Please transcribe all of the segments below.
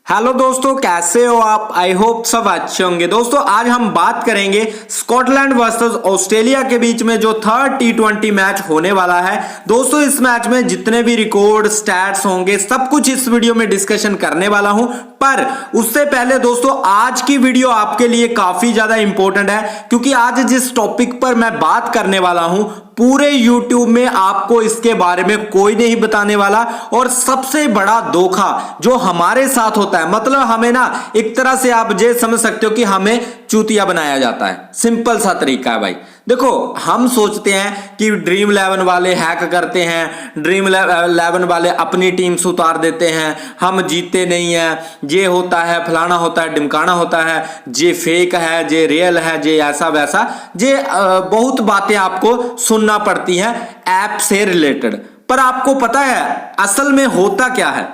Hello दोस्तों, कैसे हो आप? आई होप सब अच्छे होंगे। दोस्तों आज हम बात करेंगे स्कॉटलैंड वर्सेस ऑस्ट्रेलिया के बीच में जो थर्ड टी20 मैच होने वाला है। दोस्तों इस मैच में जितने भी रिकॉर्ड स्टैट्स होंगे सब कुछ इस वीडियो में डिस्कशन करने वाला हूं। पर उससे पहले दोस्तों आज की वीडियो आपके लिए काफी ज्यादा इंपॉर्टेंट है, क्योंकि आज जिस टॉपिक पर मैं बात करने वाला हूं पूरे YouTube में आपको इसके बारे में कोई नहीं बताने वाला। और सबसे बड़ा धोखा जो हमारे साथ होता है, मतलब हमें ना एक तरह से आप ये समझ सकते हो कि हमें चूतिया बनाया जाता है। सिंपल सा तरीका है भाई। देखो हम सोचते हैं कि ड्रीम 11 वाले हैक करते हैं, ड्रीम 11 वाले अपनी टीम से उतार देते हैं, हम जीतते नहीं है, ये होता है, फलाना होता है, ढिमकाना होता है, ये फेक है, ये रियल है, ये ऐसा वैसा, ये बहुत बातें आपको सुनना पड़ती हैं ऐप से रिलेटेड। पर आपको पता है असल में होता क्या है?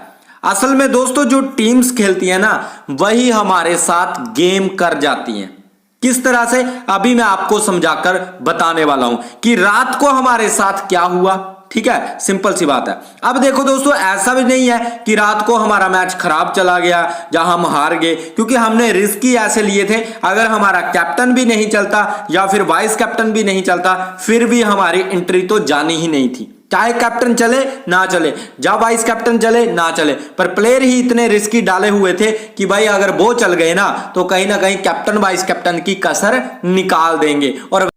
असल में दोस्तों जो टीम्स खेलती है ना वही हमारे साथ गेम कर जाती हैं। किस तरह से, अभी मैं आपको समझाकर बताने वाला हूं कि रात को हमारे साथ क्या हुआ। ठीक है, सिंपल सी बात है। अब देखो दोस्तों ऐसा भी नहीं है कि रात को हमारा मैच खराब चला गया या हम हार गए, क्योंकि हमने रिस्क ही ऐसे लिए थे। अगर हमारा कैप्टन भी नहीं चलता या फिर वाइस कैप्टन भी नहीं चलता फिर भी हमारी एंट्री तो जानी ही नहीं थी। चाहे कैप्टन चले ना चले, या वाइस कैप्टन चले ना चले, पर प्लेयर ही इतने रिस्की डाले हुए थे कि भाई अगर वो चल गए ना तो कहीं ना कहीं कैप्टन वाइस कैप्टन की कसर निकाल देंगे। और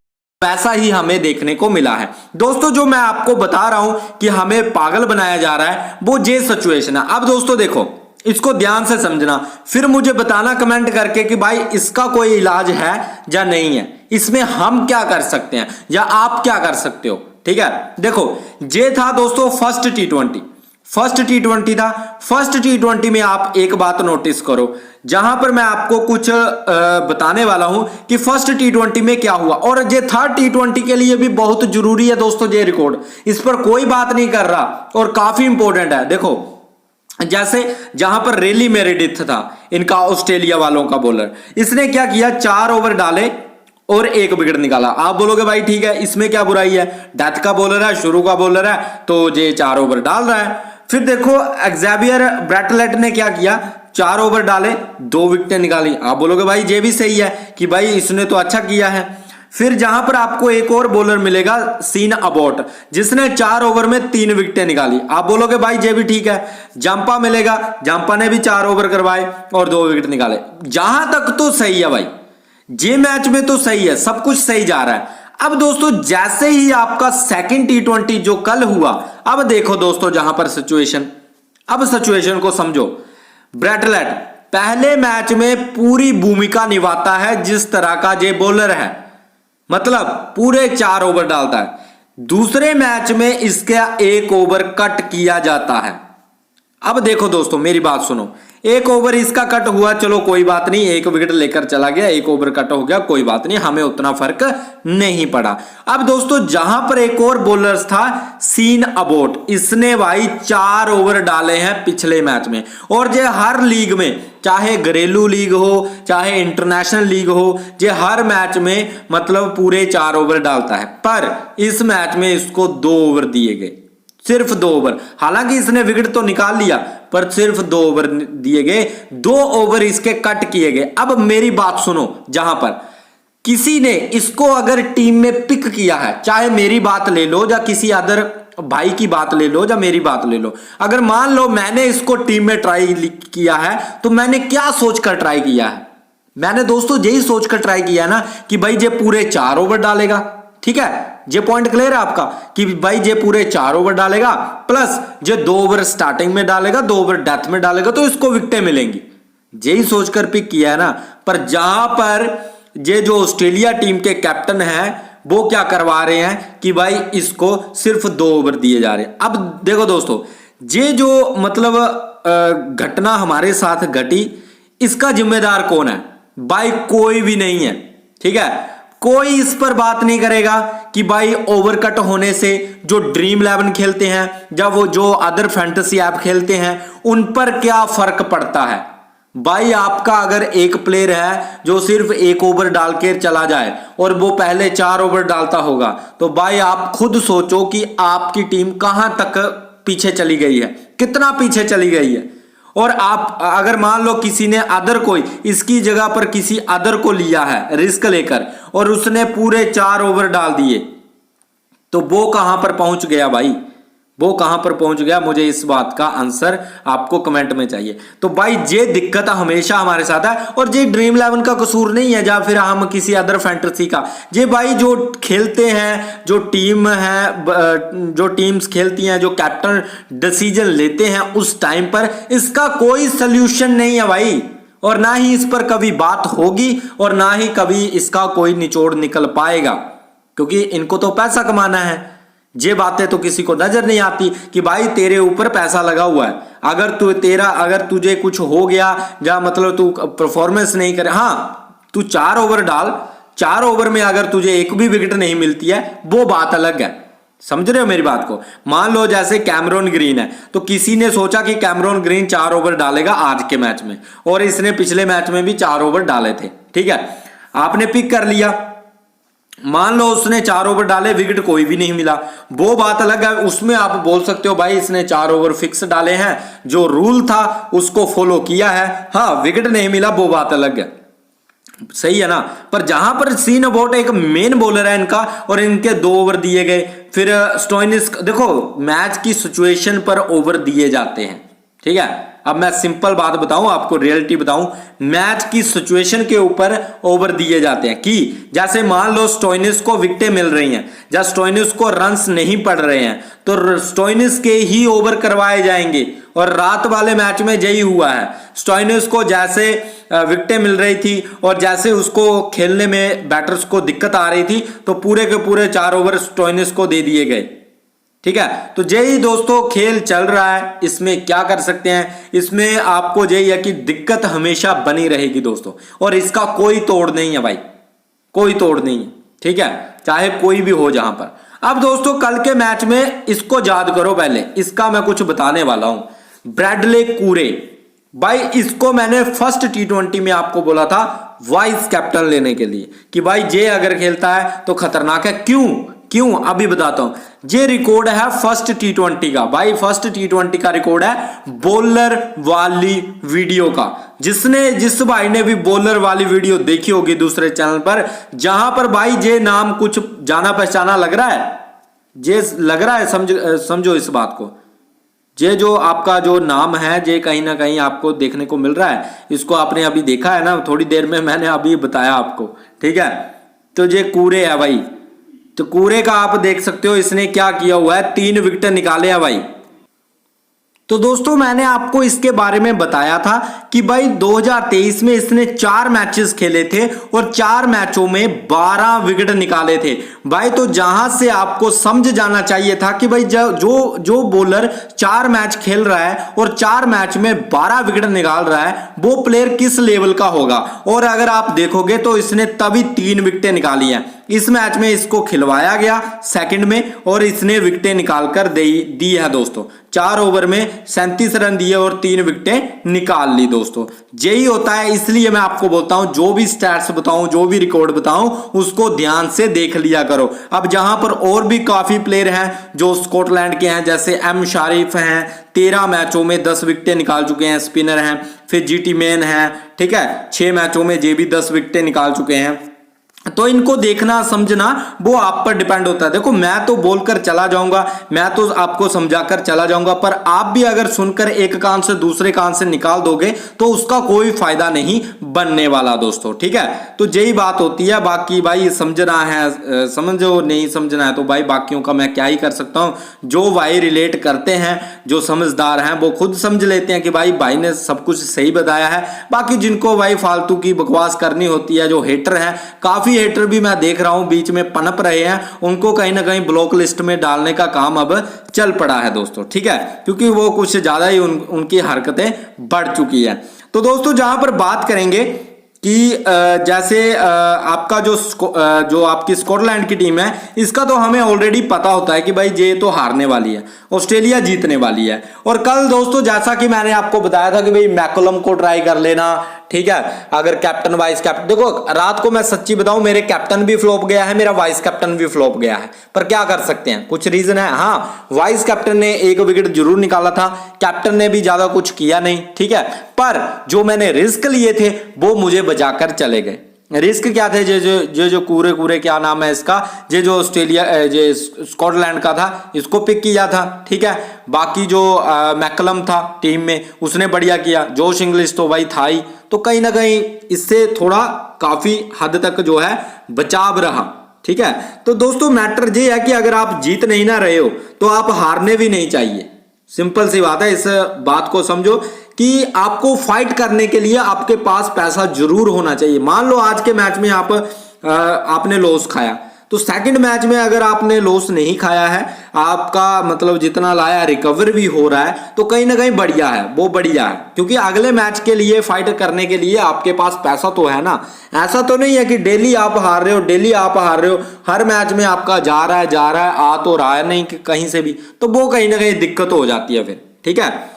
वैसा ही हमें देखने को मिला है। दोस्तों जो मैं आपको बता रहा हूं कि हमें पागल बनाया जा रहा है वो ये सिचुएशन है। अब दोस्तों देखो, इसको ध्यान से समझना, फिर मुझे बताना कमेंट करके कि भाई इसका कोई इलाज है या नहीं है, इसमें हम क्या कर सकते हैं या आप क्या कर सकते हो। ठीक है, देखो ये था दोस्तों फर्स्ट टी20 था। फर्स्ट टी20 में आप एक बात नोटिस करो, जहां पर मैं आपको कुछ बताने वाला हूं कि फर्स्ट टी20 में क्या हुआ। और ये थर्ड टी20 के लिए भी बहुत जरूरी है दोस्तों ये रिकॉर्ड, इस पर कोई बात नहीं कर रहा और काफी इंपॉर्टेंट है। देखो जैसे जहां पर रेली मेरेडिथ था, इनका ऑस्ट्रेलिया वालों का बॉलर, इसने क्या किया, 4 ओवर डाले और 1 विकेट निकाला। आप बोलोगे भाई ठीक है इसमें क्या बुराई है, डेथ का बॉलर है, शुरू का बॉलर है, तो ये 4 ओवर डाल रहा है। फिर देखो एक्जेवियर ब्रैटलेट ने क्या किया, 4 ओवर डाले 2 विकेटें निकाली। आप बोलोगे भाई ये भी सही है कि भाई इसने तो अच्छा किया है। फिर जहां पर आपको एक और बॉलर मिलेगा सीन अबॉट, जिसने 4 ओवर में 3 विकेटें निकाली। आप बोलोगे भाई ये भी ठीक है। जंपा मिलेगा, जंपा ने भी 4 ओवर करवाए और 2 विकेट निकाले। जहां तक तो सही है भाई, ये मैच में तो सही है, सब कुछ सही जा रहा है। अब दोस्तों जैसे ही आपका सेकंड टी20 जो कल हुआ, अब देखो दोस्तों जहां पर सिचुएशन, अब सिचुएशन को समझो। ब्रैटलेट पहले मैच में पूरी भूमिका निभाता है जिस तरह का ये बॉलर है, मतलब पूरे 4 ओवर डालता है। दूसरे मैच में इसका 1 ओवर कट किया जाता है। अब देखो दोस्तों मेरी बात सुनो, 1 ओवर इसका कट हुआ, चलो कोई बात नहीं, 1 विकेट लेकर चला गया, 1 ओवर कट हो गया, कोई बात नहीं, हमें उतना फर्क नहीं पड़ा। अब दोस्तों जहां पर एक और बॉलर था सीन अबॉट, इसने भाई 4 ओवर डाले हैं पिछले मैच में। और ये हर लीग में, चाहे घरेलू लीग हो चाहे इंटरनेशनल लीग हो, ये हर मैच में मतलब पूरे 4 ओवर डालता है। पर इस मैच में इसको 2 ओवर दिए गए, सिर्फ 2 ओवर। हालांकि इसने विकेट तो निकाल लिया पर सिर्फ 2 ओवर दिए गए, 2 ओवर इसके कट किए गए। अब मेरी बात सुनो, जहां पर किसी ने इसको अगर टीम में पिक किया है, चाहे मेरी बात ले लो या किसी अदर भाई की बात ले लो या मेरी बात ले लो, अगर मान लो मैंने इसको टीम में ट्राई किया है तो मैंने क्या सोचकर ट्राई किया है? मैंने दोस्तों यही सोचकर ट्राई किया ना कि भाई ये पूरे 4 ओवर डालेगा। ठीक है, ये पॉइंट क्लियर है आपका कि भाई ये पूरे 4 ओवर डालेगा, प्लस ये 2 ओवर स्टार्टिंग में डालेगा, 2 ओवर डेथ में डालेगा, तो इसको विकेटें मिलेंगी। यही सोचकर पिक किया है ना। पर जहां पर ये जो ऑस्ट्रेलिया टीम के कैप्टन हैं वो क्या करवा रहे हैं कि भाई इसको सिर्फ 2 ओवर दिए जा रहे हैं। अब देखो दोस्तों ये जो मतलब घटना हमारे साथ घटी, इसका जिम्मेदार कौन है? भाई कोई भी नहीं है। ठीक है, कोई इस पर बात नहीं करेगा कि भाई ओवर कट होने से जो ड्रीम 11 खेलते हैं या वो जो अदर फैंटेसी ऐप खेलते हैं उन पर क्या फर्क पड़ता है। भाई आपका अगर एक प्लेयर है जो सिर्फ 1 ओवर डाल के चला जाए और वो पहले 4 ओवर डालता होगा, तो भाई आप खुद सोचो कि आपकी टीम कहां तक पीछे चली गई है, कितना पीछे चली गई है। और आप अगर मान लो किसी ने अदर कोई इसकी जगह पर किसी अदर को लिया है रिस्क लेकर और उसने पूरे 4 ओवर डाल दिए, तो वो कहां पर पहुंच गया भाई, वो कहां पर पहुंच गया? मुझे इस बात का आंसर आपको कमेंट में चाहिए। तो भाई ये दिक्कत हमेशा हमारे साथ है और ये ड्रीम 11 का कसूर नहीं है या फिर हम किसी अदर फैंटेसी का। ये भाई जो खेलते हैं, जो टीम है, जो टीम्स खेलती हैं, जो कैप्टन डिसीजन लेते हैं उस टाइम पर इसका कोई सोल्यूशन नहीं है भाई, और ना ही इस पर कभी बात होगी और ना ही कभी इसका कोई निचोड़ निकल पाएगा, क्योंकि इनको तो पैसा कमाना है। ये बातें तो किसी को नजर नहीं आती कि भाई तेरे ऊपर पैसा लगा हुआ है, अगर तुझे कुछ हो गया या मतलब तू परफॉर्मेंस नहीं करे, हाँ तू 4 ओवर डाल, 4 ओवर में अगर तुझे एक भी विकेट नहीं मिलती है वो बात अलग है। समझ रहे हो मेरी बात को? मान लो जैसे कैमरॉन ग्रीन है, तो किसी ने सोचा कि कैमरॉन ग्रीन 4 ओवर डालेगा आज के मैच में, और इसने पिछले मैच में भी 4 ओवर डाले थे, ठीक है, आपने पिक कर लिया। मान लो उसने 4 ओवर डाले, विकेट कोई भी नहीं मिला, वो बात अलग है। उसमें आप बोल सकते हो भाई इसने 4 ओवर फिक्स डाले हैं, जो रूल था उसको फॉलो किया है, हाँ विकेट नहीं मिला, वो बात अलग है, सही है ना। पर जहां पर सीन अबाउट एक मेन बॉलर है इनका और इनके 2 ओवर दिए गए, फिर स्टोइनिस, देखो मैच की सिचुएशन पर ओवर दिए जाते हैं, ठीक है। अब मैं सिंपल बात बताऊं आपको, रियलिटी बताऊं, मैच की सिचुएशन के ऊपर ओवर दिए जाते हैं कि जैसे मान लो स्टोइनिस को विकेटें मिल रही हैं या स्टोइनिस को रन्स नहीं पड़ रहे हैं, तो स्टोइनिस के ही ओवर करवाए जाएंगे। और रात वाले मैच में यही हुआ है, स्टोइनिस को जैसे विकेटें मिल रही थी और जैसे उसको खेलने में बैटर्स को दिक्कत आ रही थी, तो पूरे के पूरे 4 ओवर स्टोइनिस को दे दिए गए, ठीक है। तो यही दोस्तों खेल चल रहा है, इसमें क्या कर सकते हैं, इसमें आपको यही है कि दिक्कत हमेशा बनी रहेगी दोस्तों, और इसका कोई तोड़ नहीं है भाई, कोई तोड़ नहीं है, ठीक है, चाहे कोई भी हो जहां पर। अब दोस्तों कल के मैच में इसको याद करो, पहले इसका मैं कुछ बताने वाला हूं। ब्रैडले कूरे, भाई इसको मैंने फर्स्ट T20 में आपको बोला था वाइस कैप्टन लेने के लिए कि भाई ये अगर खेलता है तो खतरनाक है। क्यों अभी बताता हूं। ये रिकॉर्ड है फर्स्ट T20 का, भाई फर्स्ट T20 का रिकॉर्ड है बॉलर वाली वीडियो का। जिस भाई ने भी बॉलर वाली वीडियो देखी होगी दूसरे चैनल पर, जहां पर भाई ये नाम कुछ जाना पहचाना लग रहा है, ये लग रहा है, समझो इस बात को, ये जो आपका जो नाम है ये कहीं ना कहीं आपको देखने को मिल रहा है। इसको आपने अभी देखा है ना, थोड़ी देर में मैंने अभी बताया आपको, ठीक है। तो ये कूरे है भाई, तो कूरे का आप देख सकते हो इसने क्या किया हुआ है, 3 विकेट निकाले हैं भाई। तो दोस्तों मैंने आपको इसके बारे में बताया था कि भाई 2023 में इसने 4 मैचेस खेले थे और 4 मैचों में 12 विकेट निकाले थे भाई। तो जहां से आपको समझ जाना चाहिए था कि भाई जो बॉलर 4 मैच खेल रहा है और 4 मैच में 12 विकेट निकाल रहा है वो प्लेयर किस लेवल का होगा। और अगर आप देखोगे तो इसने तभी 3 विकेटें निकाली हैं। इस मैच में इसको खिलवाया गया सेकंड में और इसने विकेटें निकालकर दी है दोस्तों। 4 ओवर में 37 रन दिए और 3 विकेटें निकाल ली दोस्तों। यही होता है, इसलिए मैं आपको बोलता हूं जो भी स्टैट्स बताऊं, जो भी रिकॉर्ड बताऊं, उसको ध्यान से देख लिया करो। अब जहां पर और भी काफी प्लेयर हैं जो स्कॉटलैंड के हैं, जैसे एम शारिफ हैं, 13 मैचों में 10 विकेटें निकाल चुके हैं, स्पिनर हैं। फिर जीटी मैन है, ठीक है, 6 मैचों में ये भी 10 विकेटें निकाल चुके हैं। तो इनको देखना समझना वो आप पर डिपेंड होता है। देखो मैं तो बोलकर चला जाऊंगा, मैं तो आपको समझाकर चला जाऊंगा, पर आप भी अगर सुनकर एक कान से दूसरे कान से निकाल दोगे तो उसका कोई फायदा नहीं बनने वाला दोस्तों, ठीक है। तो यही बात होती है। बाकी भाई समझना है समझो, नहीं समझना है तो भाई बाकियों का मैं क्या ही कर सकता हूं। जो भाई रिलेट करते हैं, जो समझदार हैं, वो खुद समझ लेते हैं कि भाई ने सब कुछ सही बताया है। बाकी जिनको भाई फालतू की बकवास करनी होती है, जो हेटर हैं, काफी हेटर भी मैं देख रहा हूं बीच में पनप रहे हैं, उनको कहीं ना कहीं ब्लॉक लिस्ट में डालने का काम अब चल पड़ा है दोस्तों, ठीक है, क्योंकि वो कुछ ज्यादा ही उनकी हरकतें बढ़ चुकी है। तो दोस्तों जहां पर बात करेंगे कि जैसे आपका जो आपकी स्कॉटलैंड की टीम है, इसका तो हमें ऑलरेडी पता होता है कि भाई ये तो हारने वाली है, ऑस्ट्रेलिया जीतने वाली है। और कल दोस्तों जैसा कि मैंने आपको बताया था कि भाई मैकुलम को ट्राई कर लेना, ठीक है, अगर कैप्टन वाइस कैप्टन, देखो रात को मैं सच्ची बताऊं मेरे कैप्टन भी फ्लॉप गया है, मेरा वाइस कैप्टन भी फ्लॉप गया है, पर क्या कर सकते हैं, कुछ रीजन है। हाँ, वाइस कैप्टन ने एक विकेट जरूर निकाला था, कैप्टन ने भी ज्यादा कुछ किया नहीं, ठीक है, पर जो मैंने रिस्क लिए थे वो मुझे बचाकर चले गए। रिस्क क्या थे, जो कूरे क्या नाम है इसका, जो ऑस्ट्रेलिया स्कॉटलैंड का था, इसको पिक किया था, ठीक है। बाकी जो मैकलम था टीम में, उसने बढ़िया किया, जोश इंग्लिश तो भाई था ही, तो कहीं ना कहीं इससे थोड़ा काफी हद तक जो है बचाव रहा, ठीक है। तो दोस्तों मैटर ये है कि अगर आप जीत नहीं ना रहे हो तो आप हारने भी नहीं चाहिए, सिंपल सी बात है। इस बात को समझो कि आपको फाइट करने के लिए आपके पास पैसा जरूर होना चाहिए। मान लो आज के मैच में आपने लॉस खाया, तो सेकंड मैच में अगर आपने लॉस नहीं खाया है, आपका मतलब जितना लाया रिकवर भी हो रहा है, तो कहीं ना कहीं बढ़िया है, वो बढ़िया है, क्योंकि अगले मैच के लिए फाइट करने के लिए आपके पास पैसा तो है ना। ऐसा तो नहीं है कि डेली आप हार रहे हो, डेली आप हार रहे हो, हर मैच में आपका जा रहा है, आ तो रहा है नहीं कि कहीं से भी, तो वो कहीं ना कहीं दिक्कत हो जाती है फिर, ठीक है।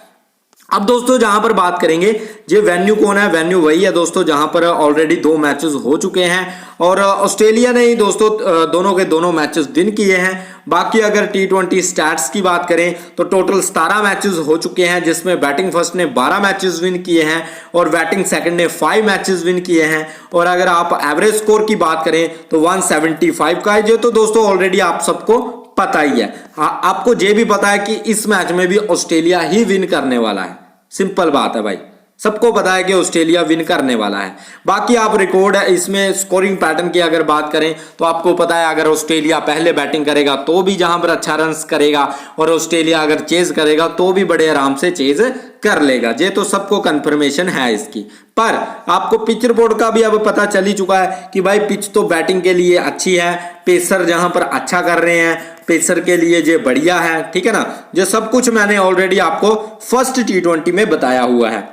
अब दोस्तों जहां पर बात करेंगे, ये वेन्यू कौन है, वेन्यू वही है दोस्तों जहां पर ऑलरेडी 2 मैचेस हो चुके हैं और ऑस्ट्रेलिया ने ही दोस्तों दोनों के दोनों मैचेस विन किए हैं। बाकी अगर T20 स्टैट्स की बात करें तो टोटल 17 मैचेस हो चुके हैं, जिसमें बैटिंग फर्स्ट ने 12 मैचेस विन किए हैं और बैटिंग सेकंड ने 5 मैचेस विन किए हैं। और अगर आप एवरेज स्कोर की बात करें तो 175 का है, जो तो दोस्तों ऑलरेडी आप सबको पता ही है। आपको ये भी पता है कि इस मैच में भी ऑस्ट्रेलिया ही विन करने वाला है, सिंपल बात है भाई, सबको पता है कि ऑस्ट्रेलिया विन करने वाला है। बाकी आप रिकॉर्ड है इसमें स्कोरिंग पैटर्न की अगर बात करें तो आपको पता है अगर ऑस्ट्रेलिया पहले बैटिंग करेगा तो भी जहां पर अच्छा रन्स करेगा, और ऑस्ट्रेलिया अगर चेज करेगा तो भी बड़े आराम से चेज कर लेगा, ये तो सबको कंफर्मेशन है इसकी। पर आपको पिच रिपोर्ट का भी अब पता चल ही चुका है कि भाई पिच तो बैटिंग के लिए अच्छी है, पेसर जहां पर अच्छा कर रहे हैं, पेसर के लिए ये बढ़िया है, ठीक है ना। ये सब कुछ मैंने ऑलरेडी आपको फर्स्ट T20 में बताया हुआ है,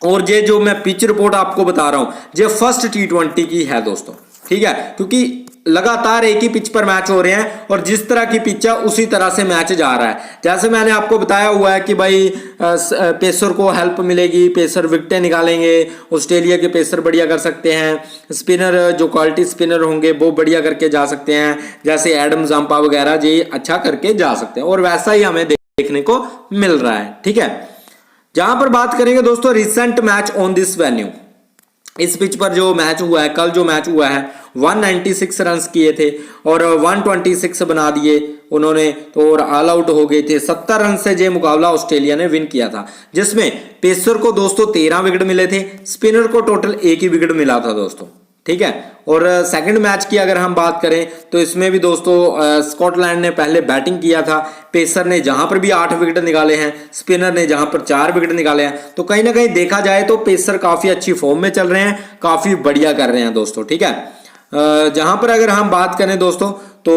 और ये जो मैं पिच रिपोर्ट आपको बता रहा हूं ये फर्स्ट T20 की है दोस्तों, ठीक है, क्योंकि लगातार एक ही पिच पर मैच हो रहे हैं और जिस तरह की पिच है उसी तरह से मैच जा रहा है। जैसे मैंने आपको बताया हुआ है कि भाई पेसर को हेल्प मिलेगी, पेसर विकेटें निकालेंगे, ऑस्ट्रेलिया के पेसर बढ़िया कर सकते हैं, स्पिनर जो क्वालिटी स्पिनर होंगे वो बढ़िया करके जा सकते हैं, जैसे एडम जाम्पा वगैरह ये अच्छा करके जा सकते हैं, और वैसा ही हमें देखने को मिल रहा है, ठीक है। जहां पर बात करेंगे दोस्तों recent match on this venue, इस पिच पर जो मैच हुआ है, कल जो मैच हुआ है 196 रन्स किए थे और 126 बना दिए उन्होंने, तो और ऑल आउट हो गए थे। 70 रन से ये मुकाबला ऑस्ट्रेलिया ने विन किया था, जिसमें पेसर को दोस्तों 13 विकेट मिले थे, स्पिनर को टोटल 1 ही विकेट मिला था दोस्तों, ठीक है। और सेकंड मैच की अगर हम बात करें तो इसमें भी दोस्तों स्कॉटलैंड ने पहले बैटिंग किया था, पेसर ने जहां पर भी 8 विकेट निकाले हैं, स्पिनर ने जहां पर 4 विकेट निकाले हैं, तो कहीं ना कहीं देखा जाए तो पेसर काफी अच्छी फॉर्म में चल रहे हैं, काफी बढ़िया कर रहे हैं दोस्तों, ठीक है। जहां पर अगर हम बात करें दोस्तों तो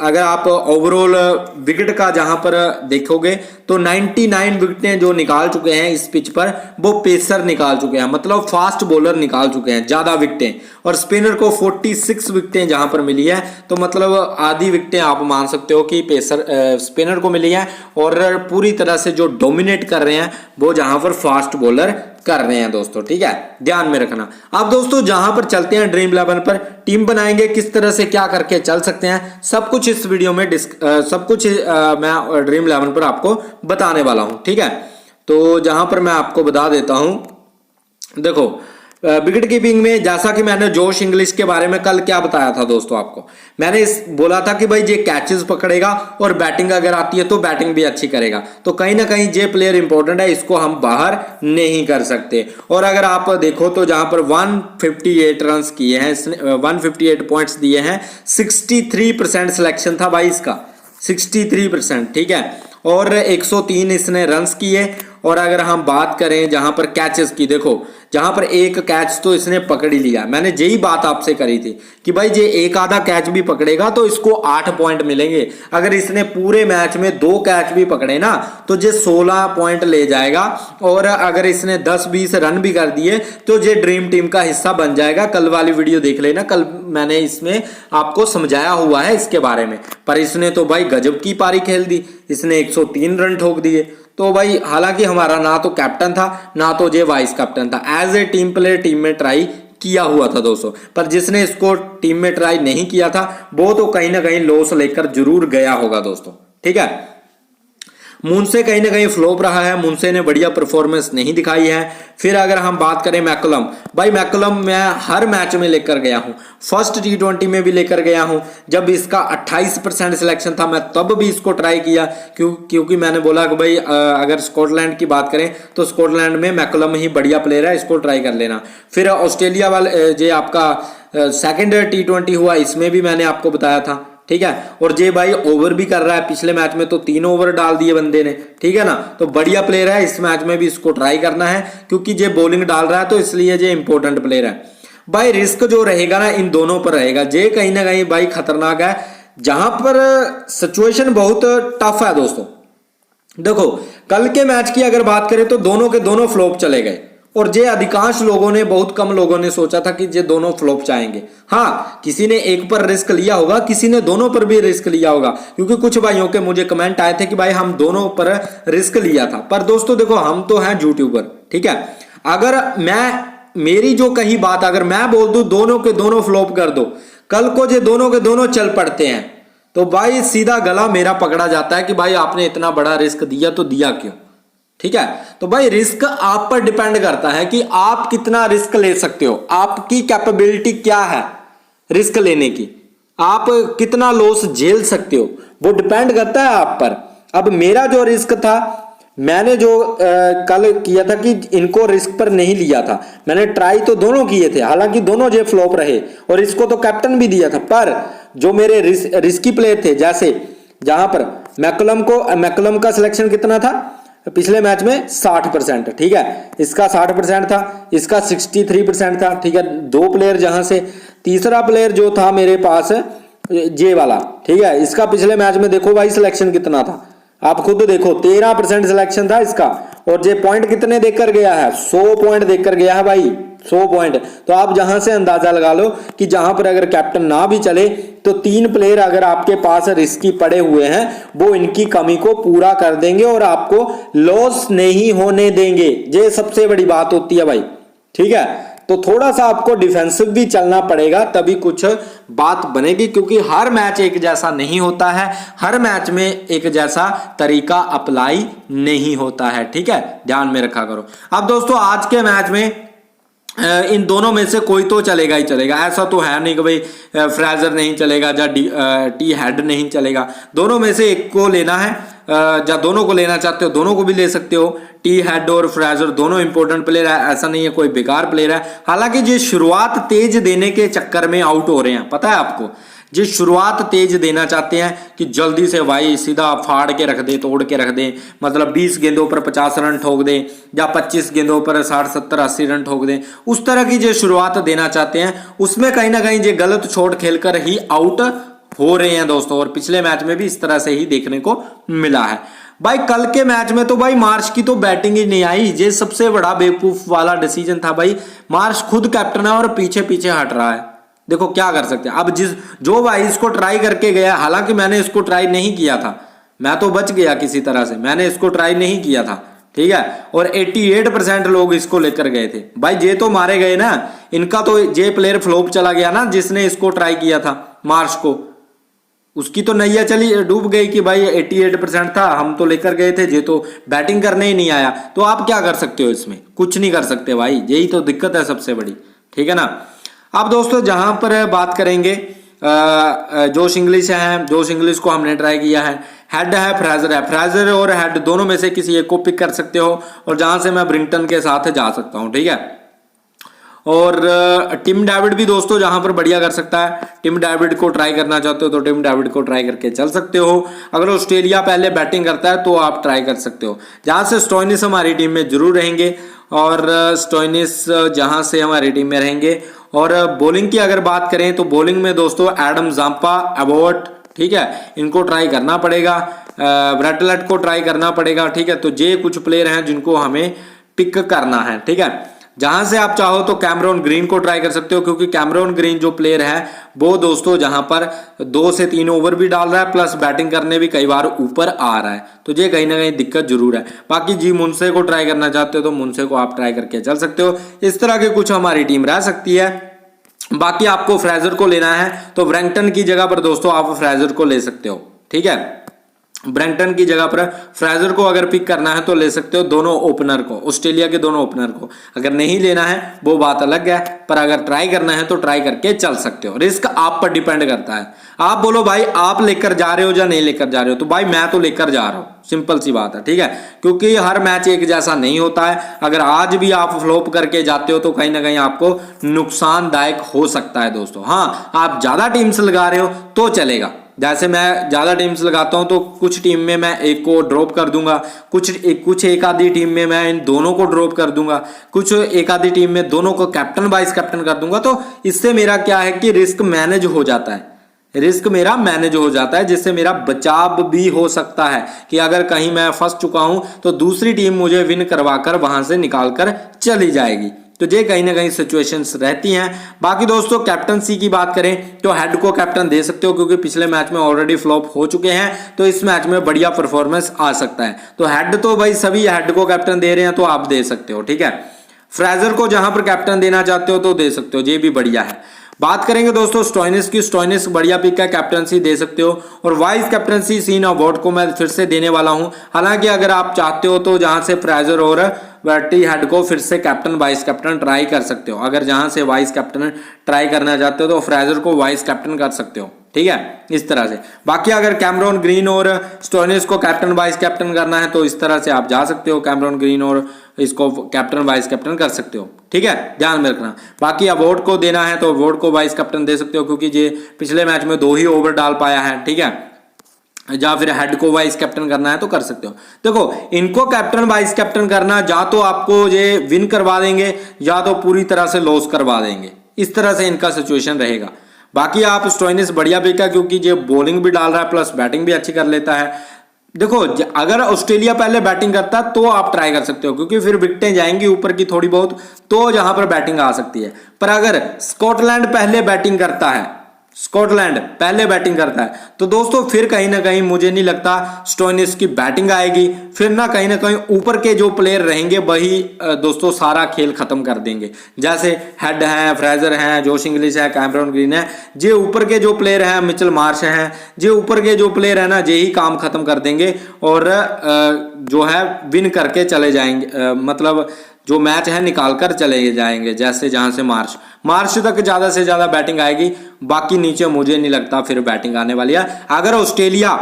अगर आप ओवरऑल विकेट का जहां पर देखोगे तो 99 विकेटें जो निकाल चुके हैं इस पिच पर वो पेसर निकाल चुके हैं, मतलब फास्ट बॉलर निकाल चुके हैं ज्यादा विकेटें, और स्पिनर को 46 विकेटें जहां पर मिली है, तो मतलब आधी विकेटें आप मान सकते हो कि पेसर स्पिनर को मिली है, और पूरी तरह से जो डोमिनेट कर रहे हैं वो जहां पर फास्ट बॉलर कर रहे हैं दोस्तों, ठीक है, ध्यान में रखना। अब दोस्तों जहां पर चलते हैं ड्रीम 11 पर, टीम बनाएंगे किस तरह से, क्या करके चल सकते हैं, सब कुछ इस वीडियो में सब कुछ मैं ड्रीम 11 पर आपको बताने वाला हूं, ठीक है। तो जहां पर मैं आपको बता देता हूं, देखो विकेट कीपिंग में जैसा कि मैंने जोश इंग्लिश के बारे में कल क्या बताया था दोस्तों आपको, मैंने बोला था कि भाई ये कैचेस पकड़ेगा और बैटिंग अगर आती है तो बैटिंग भी अच्छी करेगा, तो कहीं ना कहीं ये प्लेयर इंपॉर्टेंट है, इसको हम बाहर नहीं कर सकते। और अगर आप देखो तो जहां पर 158 रन किए हैं, 158 पॉइंट्स दिए हैं, 63% सिलेक्शन था भाई इसका, 63%, ठीक है, और 103 इसने रन्स किए और अगर हम बात करें जहां पर कैचेस की, देखो जहां पर एक कैच तो इसने पकड़ ही लिया। मैंने यही बात आपसे करी थी कि भाई ये एक आधा कैच भी पकड़ेगा तो इसको 8 पॉइंट मिलेंगे। अगर इसने पूरे मैच में 2 कैच भी पकड़े ना तो ये 16 पॉइंट ले जाएगा, और अगर इसने 10-20 रन भी कर दिए तो ये ड्रीम टीम का हिस्सा बन जाएगा। कल वाली वीडियो देख लेना, कल मैंने इसमें आपको समझाया हुआ है इसके बारे में। पर इसने तो भाई गजब की पारी खेल दी, इसने 103 रन ठोक दिए। तो भाई हालांकि हमारा ना तो कैप्टन था ना तो ये वाइस कैप्टन था, as a team player team में ट्राई किया हुआ था दोस्तों। पर जिसने इसको टीम में ट्राई नहीं किया था वो तो कहीं ना कहीं लॉस लेकर जरूर गया होगा दोस्तों, ठीक है। मुनसे कहीं ना कहीं फ्लॉप रहा है, मुनसे ने बढ़िया परफॉर्मेंस नहीं दिखाई है। फिर अगर हम बात करें मैकलम, भाई मैकलम मैं हर मैच में लेकर गया हूं, फर्स्ट T20 में भी लेकर गया हूं। जब इसका 28% सिलेक्शन था मैं तब भी इसको ट्राई किया, क्योंकि मैंने बोला कि भाई अगर स्कॉटलैंड की बात करें तो स्कॉटलैंड में मैकलम ही बढ़िया प्लेयर है, इसको ट्राई कर लेना। फिर ऑस्ट्रेलिया वाले जो आपका सेकेंड T20 हुआ, इसमें भी मैंने आपको बताया था, ठीक है। और जे भाई ओवर भी कर रहा है, पिछले मैच में तो 3 ओवर डाल दिए बंदे ने, ठीक है ना। तो बढ़िया प्लेयर है, इस मैच में भी इसको ट्राई करना है क्योंकि जे बॉलिंग डाल रहा है तो इसलिए जे इंपॉर्टेंट प्लेयर है। भाई रिस्क जो रहेगा ना इन दोनों पर रहेगा, जे कहीं ना कहीं भाई खतरनाक है, जहां पर सिचुएशन बहुत टफ है दोस्तों। देखो कल के मैच की अगर बात करें तो दोनों के दोनों फ्लॉप चले गए, और जे अधिकांश लोगों ने, बहुत कम लोगों ने सोचा था कि ये दोनों फ्लॉप जाएंगे। हाँ, किसी ने एक पर रिस्क लिया होगा, किसी ने दोनों पर भी रिस्क लिया होगा, क्योंकि कुछ भाइयों के मुझे कमेंट आए थे कि भाई हम दोनों पर रिस्क लिया था। पर दोस्तों देखो हम तो हैं यूट्यूबर, ठीक है। अगर मेरी जो कही बात अगर मैं बोल दूं दोनों के दोनों फ्लॉप कर दो, कल को जो दोनों के दोनों चल पड़ते हैं तो भाई सीधा गला मेरा पकड़ा जाता है कि भाई आपने इतना बड़ा रिस्क दिया तो दिया क्यों, ठीक है। तो भाई रिस्क आप पर डिपेंड करता है कि आप कितना रिस्क ले सकते हो, आपकी कैपेबिलिटी क्या है रिस्क लेने की, आप कितना लॉस झेल सकते हो, वो डिपेंड करता है आप पर। अब मेरा जो रिस्क था, मैंने जो कल किया था कि इनको रिस्क पर नहीं लिया था, मैंने ट्राई तो दोनों किए थे, हालांकि दोनों जो फ्लॉप रहे, और इसको तो कैप्टन भी दिया था। पर जो मेरे रिस्की प्लेयर थे, जैसे जहां पर मैकलम का सिलेक्शन कितना था पिछले मैच में 60%, ठीक है, इसका 60% था, इसका 63% था, ठीक है। 2 प्लेयर जहां से, तीसरा प्लेयर जो था मेरे पास जे वाला, ठीक है, इसका पिछले मैच में देखो भाई सिलेक्शन कितना था, आप खुद देखो 13% सिलेक्शन था इसका, और जे पॉइंट कितने देकर गया है, 100 पॉइंट देकर गया है भाई, 100 पॉइंट। तो आप जहां से अंदाजा लगा लो कि जहां पर अगर कैप्टन ना भी चले तो 3 प्लेयर अगर आपके पास रिस्की पड़े हुए हैं वो इनकी कमी को पूरा कर देंगे और आपको लॉस नहीं होने देंगे। ये सबसे बड़ी बात होती है भाई, ठीक है। तो थोड़ा सा आपको डिफेंसिव भी चलना पड़ेगा तभी कुछ बात बनेगी, क्योंकि हर मैच एक जैसा नहीं होता है, हर मैच में एक जैसा तरीका अप्लाई नहीं होता है, ठीक है, ध्यान में रखा करो। अब दोस्तों आज के मैच में इन दोनों में से कोई तो चलेगा ही चलेगा, ऐसा तो है नहीं कि भाई फ्रेजर नहीं चलेगा या टी हेड नहीं चलेगा, दोनों में से एक को लेना है। या दोनों को लेना चाहते हो दोनों को भी ले सकते हो, टी हेड और फ्रेजर दोनों इंपॉर्टेंट प्लेयर है, ऐसा नहीं है कोई बेकार प्लेयर है। हालांकि जो शुरुआत तेज देने के चक्कर में आउट हो रहे हैं, पता है आपको, जो शुरुआत तेज देना चाहते हैं कि जल्दी से भाई सीधा फाड़ के रख दे, तोड़ के रख दे, मतलब 20 गेंदों पर 50 रन ठोक दे या 25 गेंदों पर 60 70 80 रन ठोक दे, उस तरह की जो शुरुआत देना चाहते हैं उसमें कहीं ना कहीं जो गलत छोड़ खेलकर ही आउट हो रहे हैं दोस्तों। और पिछले मैच में भी इस तरह से ही देखने को मिला है भाई। कल के मैच में तो भाई मार्श की तो बैटिंग ही नहीं आई, ये सबसे बड़ा बेवकूफ वाला डिसीजन था भाई। मार्श खुद कैप्टन है और पीछे पीछे हट रहा है, देखो क्या कर सकते हैं। अब जो भाई इसको ट्राई करके गया, हालांकि मैंने इसको ट्राई नहीं किया था, मैं तो बच गया किसी तरह से, मैंने इसको ट्राई नहीं किया था, ठीक है। और 88% लोग इसको लेकर गए थे भाई, ये तो मारे गए ना, इनका तो ये प्लेयर फ्लॉप चला गया ना जिसने इसको ट्राई किया था मार्श को, उसकी तो नैया चली डूब गई कि भाई 88% था, हम तो लेकर गए थे, ये तो बैटिंग करने ही नहीं आया। तो आप क्या कर सकते हो इसमें, कुछ नहीं कर सकते भाई, यही तो दिक्कत है सबसे बड़ी, ठीक है ना। अब दोस्तों जहां पर बात करेंगे जोश इंग्लिश है, जोश इंग्लिश को हमने ट्राई किया है, हेड है फ्रेजर है, फ्रेजर और हेड दोनों में से किसी एक को पिक कर सकते हो, और जहां से मैं ब्रिंगटन के साथ जा सकता हूं, ठीक है। और टिम डेविड भी दोस्तों जहां पर बढ़िया कर सकता है। टिम डेविड को ट्राई करना चाहते हो तो टिम डेविड को ट्राई करके चल सकते हो। अगर ऑस्ट्रेलिया पहले बैटिंग करता है तो आप ट्राई कर सकते हो। जहां से स्टोइनिस हमारी टीम में जरूर रहेंगे और स्टोइनिस जहां से हमारी टीम में रहेंगे। और बॉलिंग की अगर बात करें तो बॉलिंग में दोस्तों एडम जांपा, एबॉट, ठीक है, इनको ट्राई करना पड़ेगा। ब्रेटलेट को ट्राई करना पड़ेगा, ठीक है। तो ये कुछ प्लेयर हैं जिनको हमें पिक करना है, ठीक है। जहां से आप चाहो तो कैमरॉन ग्रीन को ट्राई कर सकते हो, क्योंकि कैमरॉन ग्रीन जो प्लेयर है वो दोस्तों जहां पर 2 से 3 ओवर भी डाल रहा है प्लस बैटिंग करने भी कई बार ऊपर आ रहा है, तो ये कहीं ना कहीं दिक्कत जरूर है। बाकी जी मुनसे को ट्राई करना चाहते हो तो मुनसे को आप ट्राई करके चल सकते हो। इस तरह के कुछ हमारी टीम रह सकती है। बाकी आपको फ्रेजर को लेना है तो ब्रैंकटन की जगह पर दोस्तों आप फ्रेजर को ले सकते हो, ठीक है। ब्रैंकटन की जगह पर फ्रेजर को अगर पिक करना है तो ले सकते हो, दोनों ओपनर को, ऑस्ट्रेलिया के दोनों ओपनर को। अगर नहीं लेना है वो बात अलग है, पर अगर ट्राई करना है तो ट्राई करके चल सकते हो। रिस्क आप पर डिपेंड करता है। आप बोलो भाई आप लेकर जा रहे हो या नहीं लेकर जा रहे हो, तो भाई मैं तो लेकर जा रहा हूं, सिंपल सी बात है, ठीक है। क्योंकि हर मैच एक जैसा नहीं होता है। अगर आज भी आप फ्लॉप करके जाते हो तो कहीं ना कहीं आपको नुकसानदायक हो सकता है दोस्तों। हाँ, आप ज्यादा टीम्स लगा रहे हो तो चलेगा। जैसे मैं ज्यादा टीम्स लगाता हूं तो कुछ टीम में मैं एक को ड्रॉप कर दूंगा, कुछ एक आधी टीम में मैं इन दोनों को ड्रॉप कर दूंगा, कुछ एक आधी टीम में दोनों को कैप्टन वाइस कैप्टन कर दूंगा। तो इससे मेरा क्या है कि रिस्क मैनेज हो जाता है, रिस्क मेरा मैनेज हो जाता है, जिससे मेरा बचाव भी हो सकता है कि अगर कहीं मैं फंस चुका हूं तो दूसरी टीम मुझे विन करवाकर वहां से निकाल कर चली जाएगी। तो ये कहीं ना कहीं सिचुएशंस रहती हैं। बाकी दोस्तों कैप्टनसी की बात करें तो हेड को कैप्टन दे सकते हो, क्योंकि पिछले मैच में ऑलरेडी फ्लॉप हो चुके हैं, तो इस मैच में बढ़िया परफॉर्मेंस आ सकता है। तो हेड तो भाई सभी हेड को कैप्टन दे रहे हैं तो आप दे सकते हो, ठीक है। फ्रेजर को जहां पर कैप्टन देना चाहते हो तो दे सकते हो, ये भी बढ़िया है। बात करेंगे दोस्तों स्टोइनिस की। स्टोइनिस बढ़िया पिक है, कैप्टनसी दे सकते हो। और वाइस कैप्टनसी सीन अवॉर्ड को मैं फिर से देने वाला हूं। हालांकि अगर आप चाहते हो तो जहां से फ्रेजर और बैटी हेड को फिर से कैप्टन वाइस कैप्टन ट्राई कर सकते हो। अगर जहां से वाइस कैप्टन ट्राई करना चाहते हो तो फ्रेजर को वाइस कैप्टन कर सकते हो, ठीक है, इस तरह से। बाकी अगर कैमरॉन ग्रीन और स्टोइनिस को कैप्टन वाइस कैप्टन करना है तो इस तरह से आप जा सकते हो, कैमरॉन ग्रीन और इसको कैप्टन वाइस कैप्टन कर सकते हो, ठीक है, ध्यान में रखना। बाकी अवॉर्ड को देना है तो अवॉर्ड को वाइस कैप्टन दे सकते हो, क्योंकि ये पिछले मैच में 2 ही ओवर डाल पाया है, ठीक है। या फिर हेड को वाइस कैप्टन करना है तो कर सकते हो। देखो इनको कैप्टन वाइस कैप्टन करना या तो आपको ये विन करवा देंगे या तो पूरी तरह से लॉस करवा देंगे, इस तरह से इनका सिचुएशन रहेगा। बाकी आप स्टोइनिस बढ़िया पिक है, क्योंकि ये बॉलिंग भी डाल रहा है प्लस बैटिंग भी अच्छी कर लेता है। देखो अगर ऑस्ट्रेलिया पहले बैटिंग करता तो आप ट्राई कर सकते हो, क्योंकि फिर विकेटें जाएंगी ऊपर की थोड़ी बहुत, तो जहां पर बैटिंग आ सकती है। पर अगर स्कॉटलैंड पहले बैटिंग करता है, स्कॉटलैंड पहले बैटिंग करता है, तो दोस्तों फिर कहीं ना कहीं मुझे नहीं लगता स्टोइनिस की बैटिंग आएगी। फिर ना कहीं ऊपर के जो प्लेयर रहेंगे वही दोस्तों सारा खेल खत्म कर देंगे। जैसे हेड है, फ्रेजर है, जोश इंग्लिश है, कैमरॉन ग्रीन है, जे ऊपर के जो प्लेयर हैं, मिचेल मार्श हैं, जे ऊपर के जो प्लेयर है ना, ये ही काम खत्म कर देंगे और जो है विन करके चले जाएंगे, मतलब जो मैच है निकाल कर चले जाएंगे। जैसे जहां से मार्च तक ज्यादा से ज्यादा बैटिंग आएगी, बाकी नीचे मुझे नहीं लगता फिर बैटिंग आने वाली है। अगर ऑस्ट्रेलिया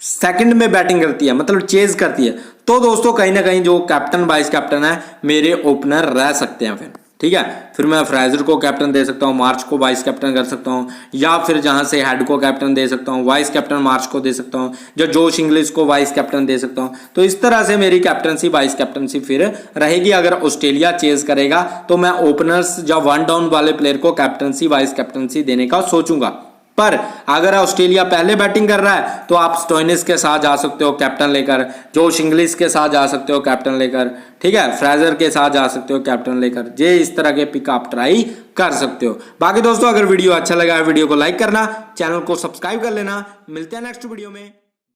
सेकंड में बैटिंग करती है, मतलब चेज करती है, तो दोस्तों कहीं ना कहीं जो कैप्टन वाइस कैप्टन है मेरे ओपनर रह सकते हैं फिर, ठीक है। फिर मैं फ्रेजर को कैप्टन दे सकता हूँ, मार्च को वाइस कैप्टन कर सकता हूँ, या फिर जहां से हेड को कैप्टन दे सकता हूँ, वाइस कैप्टन मार्च को दे सकता हूँ, जो जोश इंग्लिश को वाइस कैप्टन दे सकता हूँ। तो इस तरह से मेरी कैप्टनसी वाइस कैप्टनसी फिर रहेगी। अगर ऑस्ट्रेलिया चेज करेगा तो मैं ओपनर्स या 1 डाउन वाले प्लेयर को कैप्टनसी वाइस कैप्टनसी देने का सोचूंगा। पर अगर ऑस्ट्रेलिया पहले बैटिंग कर रहा है तो आप स्टोइनिस के साथ जा सकते हो कैप्टन लेकर, जोश इंग्लिश के साथ जा सकते हो कैप्टन लेकर, ठीक है, फ्रेजर के साथ जा सकते हो कैप्टन लेकर। ये इस तरह के पिक आप ट्राई कर सकते हो। बाकी दोस्तों अगर वीडियो अच्छा लगा है वीडियो को लाइक करना, चैनल को सब्सक्राइब कर लेना। मिलते हैं नेक्स्ट वीडियो में।